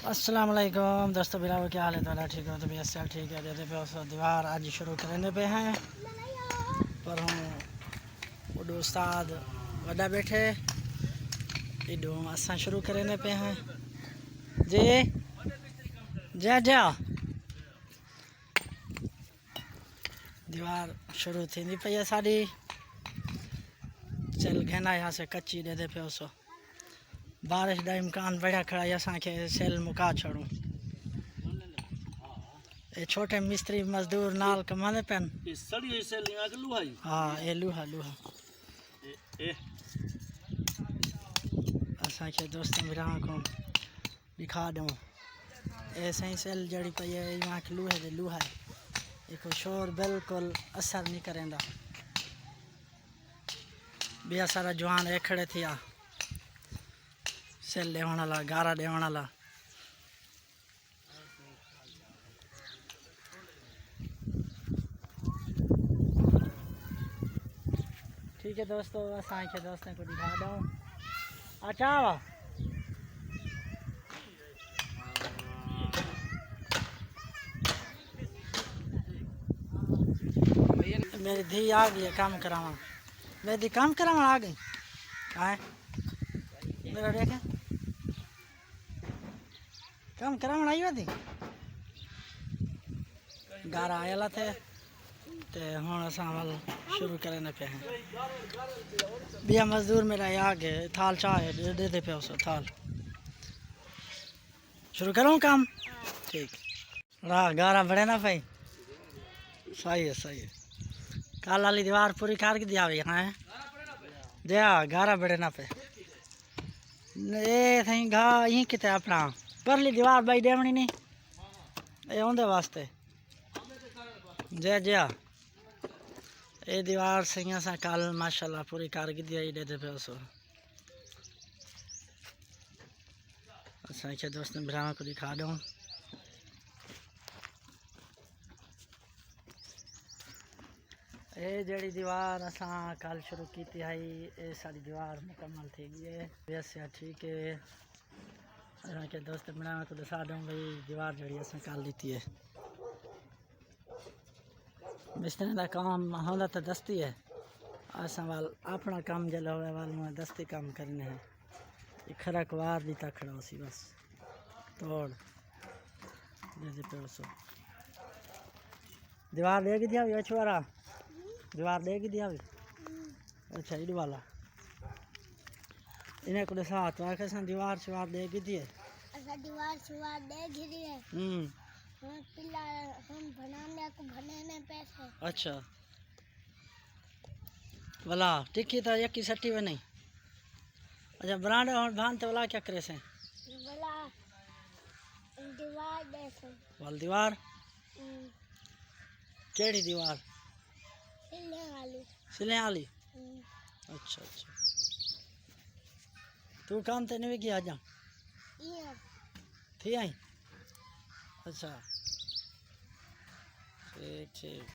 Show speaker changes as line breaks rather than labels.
अस्सलाम वालेकुम दोस्तों, बिलाव क्या हाल है? ताला ठीक हो? तबीयत से ठीक है? जैसे पे दीवार आज शुरू करने पे हैं पर हम उडू उस्ताद वड्डा बैठे इडू असा शुरू करने पे हैं जी जा जा दीवार शुरू थी पई है साड़ी चल घेना यहाँ से कच्ची दे दे पे उसो बारिश का इम्कान बढ़िया खड़ा है असा के सेल मुका छोड़ू ये छोटे मिस्त्री मजदूर नाल कमाने पेन हाँ ये लूहा लूहा असा के दोस्तों मेरा को दिखा दूँ ऐसे ही सेल जड़ी पई है यहाँ के लूहे दे लूहा है एक शोर बिल्कुल असर नहीं करेंदा बिया सारा जवान एक खड़े थे आ सेल देवण वाला गारा देवण वाला ठीक है दोस्तों असा के दोस्तों को दिखा दूँ अच्छा मेरी धी आ गई है काम करावा मेरी धी काम करावा आ गई कहाँ है मेरा देखे काम करावा आई थी गारा आया थे ते हुन असा वाल शुरू करने पे हैं बिया मजदूर मेरा आ गए थाल चाय दे दे पे उसो थाल शुरू करूँ काम ठीक रहा गारा बड़े ना भाई सही है काल वाली दीवार पूरी कार की दिया यहाँ है दिया गारा बड़े ना पे ये थी घा यहीं किते अपना परली दीवार बाई देवनी नहीं ये उनके वास्ते जय जया ये दीवार सही सा कल माशाल्लाह पूरी कारगिरी आई दे पे उसो अच्छा दोस्तों भरा को दिखा दूँ ये जड़ी दीवार असा कल शुरू की थी है ये सारी दीवार मुकम्मल थी गई है वैसे ठीक है असा के दोस्त बना को दिखा दूँ भाई दीवार जड़ी असा कल दी है मिस्त्री का काम होना तो दस्ती है असा वाल अपना काम जल होवे वाल में दस्ती काम करने हैं ये खरक वार दी तक खड़ा सी बस तोड़ जैसे पे उसो दीवार देगी दिया भी अछवारा दीवार देगी दिया भी अच्छा इड वाला इन्हें को साथ तो आके सन दीवार शिवार देगी दिए
अच्छा दीवार शिवार देगी दिए हम पिला हम बनाने को बनाने पैसे
अच्छा वाला टिक्की तो एक की सट्टी में नहीं अच्छा ब्रांड और भानते वाला क्या करे से
वाला दीवार दे से
वाल दीवार केड़ी दीवार सिले वाली अच्छा तू काम ते नहीं किया जा थी आई अच्छा ठीक